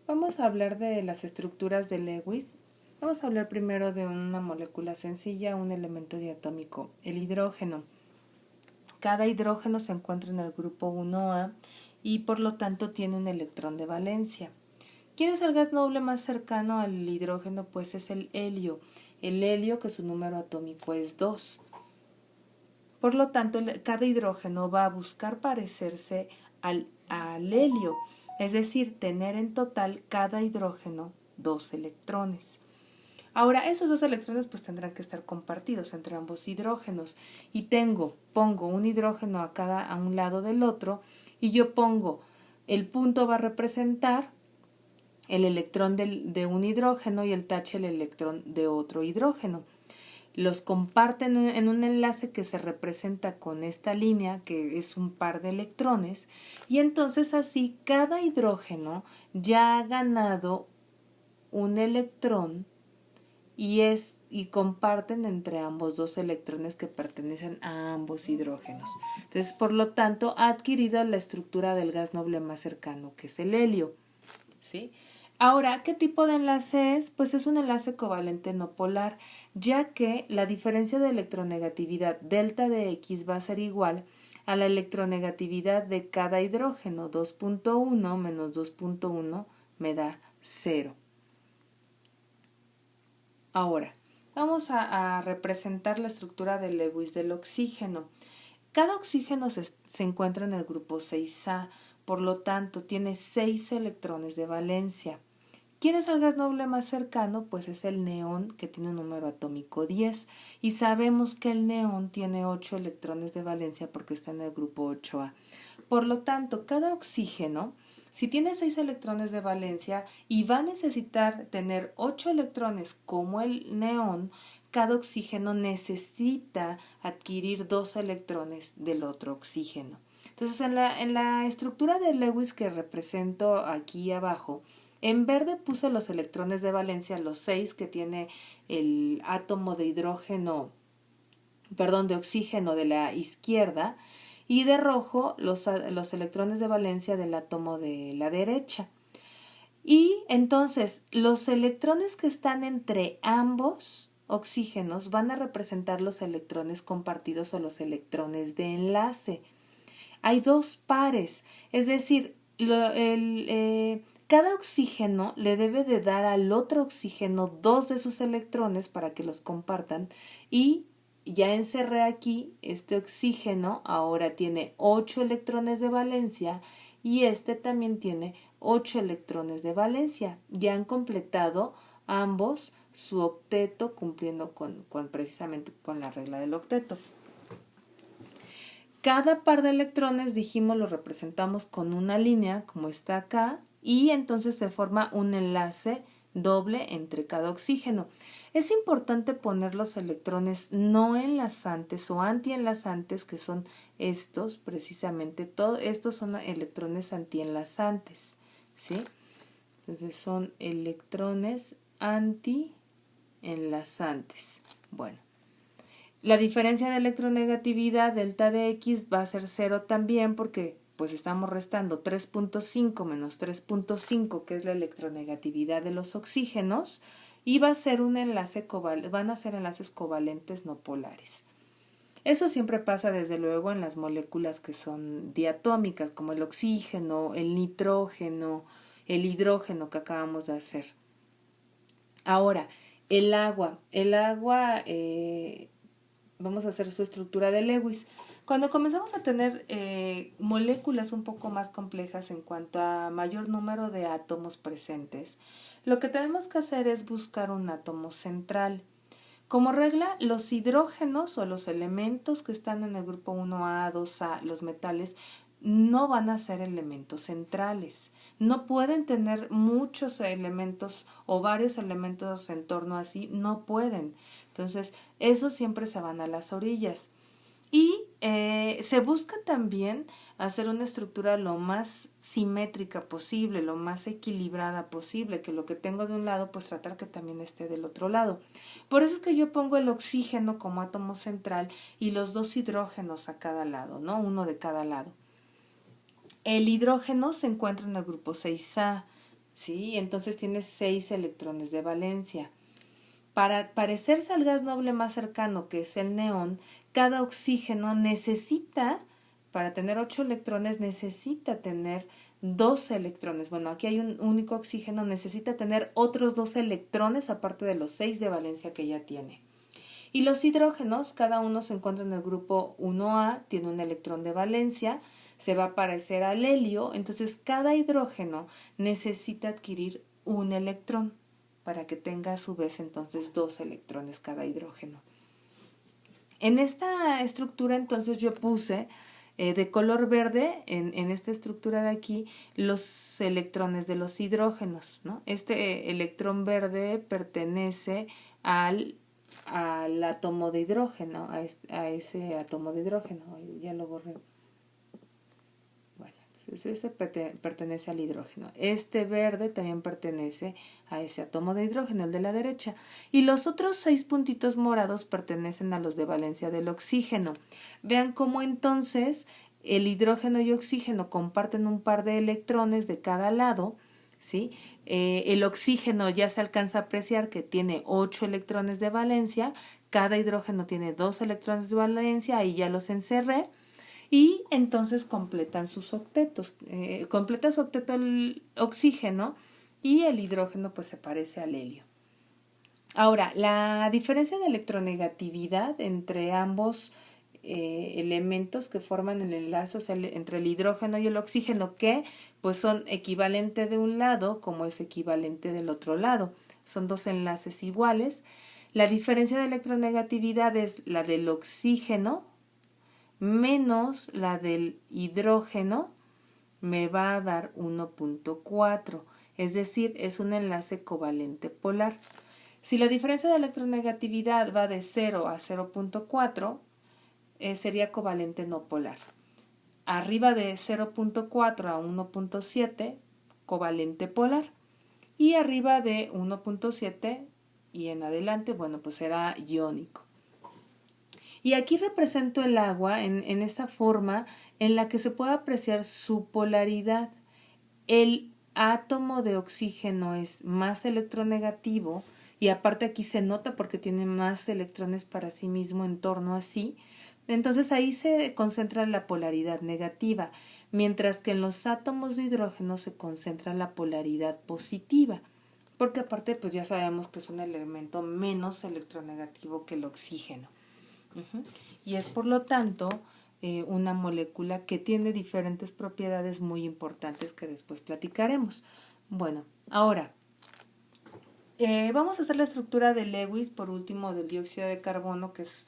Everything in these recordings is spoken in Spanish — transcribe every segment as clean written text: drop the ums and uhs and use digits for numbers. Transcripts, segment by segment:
Vamos a hablar de las estructuras de Lewis. Vamos a hablar primero de una molécula sencilla, un elemento diatómico, el hidrógeno. Cada hidrógeno se encuentra en el grupo 1A y por lo tanto tiene un electrón de valencia. ¿Quién es el gas noble más cercano al hidrógeno? Pues es el helio. El helio, que su número atómico es 2. Por lo tanto, cada hidrógeno va a buscar parecerse al helio, es decir, tener en total cada hidrógeno 2 electrones. Ahora, esos 2 electrones pues tendrán que estar compartidos entre ambos hidrógenos. Y pongo un hidrógeno a un lado del otro y yo pongo, el punto va a representar el electrón de un hidrógeno y el tache el electrón de otro hidrógeno. Los comparten en un enlace que se representa con esta línea, que es un par de electrones, y entonces así cada hidrógeno ya ha ganado un electrón y comparten entre ambos 2 electrones que pertenecen a ambos hidrógenos. Entonces, por lo tanto, ha adquirido la estructura del gas noble más cercano, que es el helio. ¿Sí? Ahora, ¿qué tipo de enlace es? Pues es un enlace covalente no polar, ya que la diferencia de electronegatividad delta de X va a ser igual a la electronegatividad de cada hidrógeno. 2.1 menos 2.1 me da 0. Ahora, vamos a representar la estructura de Lewis del oxígeno. Cada oxígeno se encuentra en el grupo 6A, por lo tanto tiene 6 electrones de valencia. ¿Quién es el gas noble más cercano? Pues es el neón, que tiene un número atómico 10. Y sabemos que el neón tiene 8 electrones de valencia porque está en el grupo 8A. Por lo tanto, cada oxígeno, si tiene 6 electrones de valencia y va a necesitar tener 8 electrones como el neón, cada oxígeno necesita adquirir 2 electrones del otro oxígeno. Entonces, en la estructura de Lewis que represento aquí abajo, en verde puse los electrones de valencia, los 6 que tiene el átomo de de oxígeno de la izquierda, y de rojo los electrones de valencia del átomo de la derecha. Y entonces los electrones que están entre ambos oxígenos van a representar los electrones compartidos o los electrones de enlace. Hay 2 pares, es decir, cada oxígeno le debe de dar al otro oxígeno 2 de sus electrones para que los compartan, y ya encerré aquí, este oxígeno ahora tiene 8 electrones de valencia y este también tiene 8 electrones de valencia. Ya han completado ambos su octeto, cumpliendo precisamente con la regla del octeto. Cada par de electrones, dijimos, lo representamos con una línea, como está acá, y entonces se forma un enlace doble entre cada oxígeno. Es importante poner los electrones no enlazantes o antienlazantes, que son estos, precisamente, todos estos son electrones antienlazantes, ¿sí? Entonces son electrones antienlazantes. Bueno. La diferencia de electronegatividad delta de X va a ser 0 también, porque pues estamos restando 3.5 menos 3.5, que es la electronegatividad de los oxígenos, y va a ser un enlace van a ser enlaces covalentes no polares. Eso siempre pasa desde luego en las moléculas que son diatómicas, como el oxígeno, el nitrógeno, el hidrógeno que acabamos de hacer. Ahora, el agua. Vamos a hacer su estructura de Lewis. Cuando comenzamos a tener moléculas un poco más complejas en cuanto a mayor número de átomos presentes, lo que tenemos que hacer es buscar un átomo central. Como regla, los hidrógenos o los elementos que están en el grupo 1A, 2A, los metales, no van a ser elementos centrales. No pueden tener muchos elementos o varios elementos en torno así, no pueden. Entonces, esos siempre se van a las orillas. Y se busca también hacer una estructura lo más simétrica posible, lo más equilibrada posible, que lo que tengo de un lado, pues tratar que también esté del otro lado. Por eso es que yo pongo el oxígeno como átomo central y los 2 hidrógenos a cada lado, ¿no? Uno de cada lado. El hidrógeno se encuentra en el grupo 6A, ¿sí? Entonces tiene 6 electrones de valencia. Para parecerse al gas noble más cercano, que es el neón, cada oxígeno necesita, para tener 8 electrones, necesita tener 12 electrones. Bueno, aquí hay un único oxígeno, necesita tener otros 12 electrones, aparte de los 6 de valencia que ya tiene. Y los hidrógenos, cada uno se encuentra en el grupo 1A, tiene un electrón de valencia, se va a parecer al helio, entonces cada hidrógeno necesita adquirir un electrón para que tenga a su vez entonces 2 electrones cada hidrógeno. En esta estructura entonces yo puse de color verde, en esta estructura de aquí, los electrones de los hidrógenos, ¿no? Este electrón verde pertenece al átomo de hidrógeno, a ese átomo de hidrógeno. Ya lo borré. Bueno, entonces ese pertenece al hidrógeno. Este verde también pertenece a ese átomo de hidrógeno, el de la derecha. Y los otros 6 puntitos morados pertenecen a los de valencia del oxígeno. Vean cómo entonces el hidrógeno y oxígeno comparten un par de electrones de cada lado, ¿sí? El oxígeno ya se alcanza a apreciar que tiene 8 electrones de valencia, cada hidrógeno tiene 2 electrones de valencia, ahí ya los encerré, y entonces completan sus octetos. Completa su octeto el oxígeno y el hidrógeno pues se parece al helio. Ahora, la diferencia de electronegatividad entre ambos elementos que forman el enlace, o sea, entre el hidrógeno y el oxígeno, que pues son equivalente de un lado como es equivalente del otro lado. Son dos enlaces iguales. La diferencia de electronegatividad es la del oxígeno menos la del hidrógeno, me va a dar 1.4, es decir, es un enlace covalente polar. Si la diferencia de electronegatividad va de 0 a 0.4, sería covalente no polar. Arriba de 0.4 a 1.7, covalente polar. Y arriba de 1.7 y en adelante, bueno, pues será iónico. Y aquí represento el agua en esta forma en la que se puede apreciar su polaridad. El átomo de oxígeno es más electronegativo y aparte aquí se nota porque tiene más electrones para sí mismo en torno a sí. Entonces ahí se concentra la polaridad negativa, mientras que en los átomos de hidrógeno se concentra la polaridad positiva, porque aparte pues ya sabemos que es un elemento menos electronegativo que el oxígeno. Y es por lo tanto una molécula que tiene diferentes propiedades muy importantes que después platicaremos. Bueno, ahora vamos a hacer la estructura de Lewis, por último, del dióxido de carbono, que es,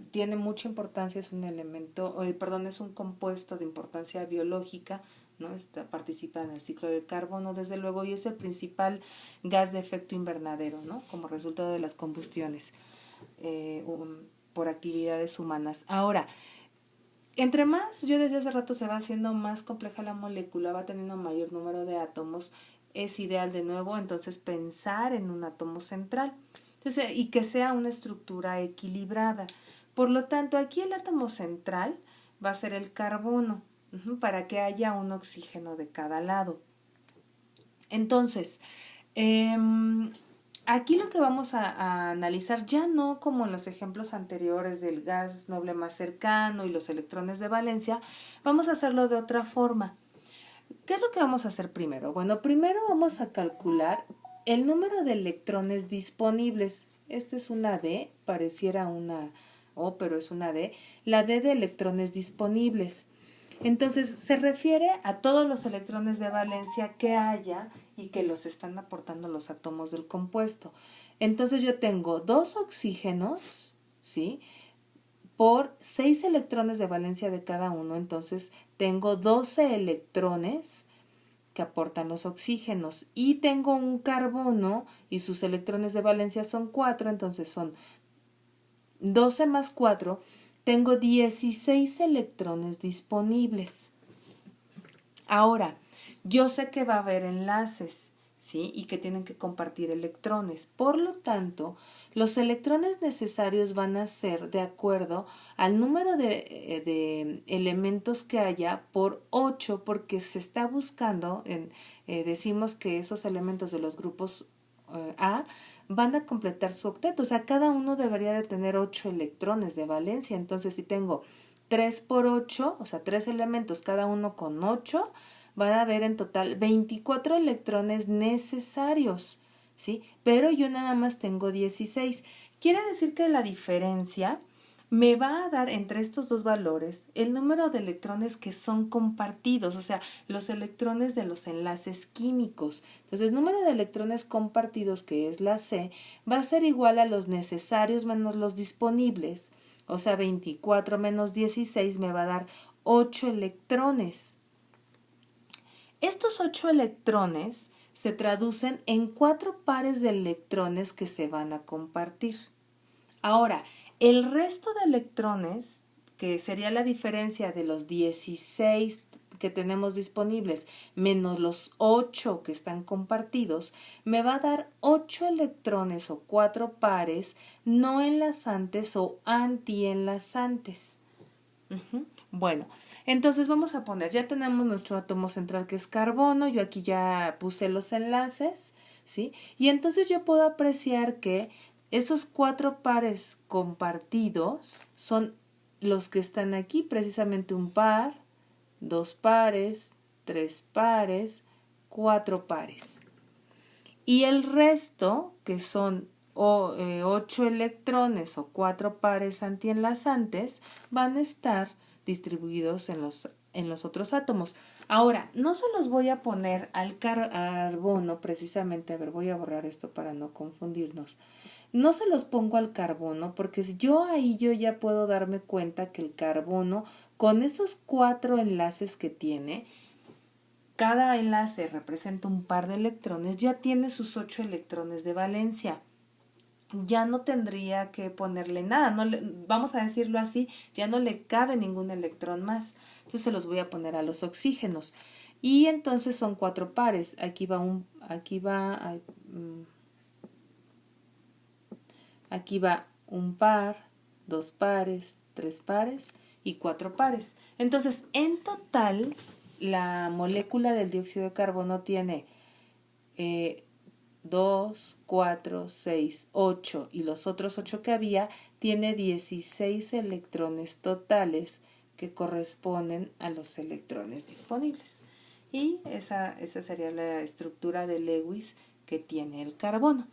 tiene mucha importancia, es un elemento, es un compuesto de importancia biológica, ¿no? Participa en el ciclo de carbono, desde luego, y es el principal gas de efecto invernadero, ¿no? Como resultado de las combustiones por actividades humanas. Ahora, entre más, yo desde hace rato se va haciendo más compleja la molécula, va teniendo mayor número de átomos, es ideal de nuevo entonces pensar en un átomo central, entonces, y que sea una estructura equilibrada. Por lo tanto, aquí el átomo central va a ser el carbono, para que haya un oxígeno de cada lado. Entonces, aquí lo que vamos a analizar, ya no como en los ejemplos anteriores del gas noble más cercano y los electrones de valencia, vamos a hacerlo de otra forma. ¿Qué es lo que vamos a hacer primero? Bueno, primero vamos a calcular el número de electrones disponibles. Esta es una D, pareciera una O, pero es una D. La D de electrones disponibles. Entonces, se refiere a todos los electrones de valencia que haya y que los están aportando los átomos del compuesto. Entonces, yo tengo 2 oxígenos, ¿sí?, por 6 electrones de valencia de cada uno. Entonces, tengo 12 electrones que aportan los oxígenos. Y tengo un carbono y sus electrones de valencia son 4, entonces son 12 más 4, tengo 16 electrones disponibles. Ahora, yo sé que va a haber enlaces, ¿sí? Y que tienen que compartir electrones. Por lo tanto, Los electrones necesarios van a ser de acuerdo al número de elementos que haya por 8, porque se está buscando, decimos que esos elementos de los grupos A van a completar su octeto, o sea, cada uno debería de tener 8 electrones de valencia. Entonces, si tengo 3 por 8, o sea, 3 elementos, cada uno con 8, van a haber en total 24 electrones necesarios, ¿sí? Pero yo nada más tengo 16. Quiere decir que la diferencia me va a dar entre estos dos valores el número de electrones que son compartidos, o sea, los electrones de los enlaces químicos. Entonces, el número de electrones compartidos, que es la C, va a ser igual a los necesarios menos los disponibles. O sea, 24 menos 16 me va a dar 8 electrones. Estos 8 electrones se traducen en 4 pares de electrones que se van a compartir. Ahora, el resto de electrones, que sería la diferencia de los 16 que tenemos disponibles menos los 8 que están compartidos, me va a dar 8 electrones o 4 pares no enlazantes o antienlazantes. Bueno, entonces vamos a poner, ya tenemos nuestro átomo central que es carbono, yo aquí ya puse los enlaces, ¿sí? Y entonces yo puedo apreciar que esos 4 pares compartidos son los que están aquí, precisamente un par, 2 pares, 3 pares, 4 pares. Y el resto, que son 8 electrones o 4 pares antienlazantes, van a estar distribuidos en los otros átomos. Ahora, no se los voy a poner al carbono precisamente, a ver, voy a borrar esto para no confundirnos. No se los pongo al carbono porque yo ya puedo darme cuenta que el carbono, con esos 4 enlaces que tiene, cada enlace representa un par de electrones, ya tiene sus 8 electrones de valencia. Ya no tendría que ponerle nada, vamos a decirlo así, ya no le cabe ningún electrón más. Entonces se los voy a poner a los oxígenos. Y entonces son 4 pares. Aquí va un par, 2 pares, 3 pares y 4 pares. Entonces, en total, la molécula del dióxido de carbono tiene 2, 4, 6, 8 y los otros 8 que había, tiene 16 electrones totales que corresponden a los electrones disponibles. Y esa sería la estructura de Lewis que tiene el carbono.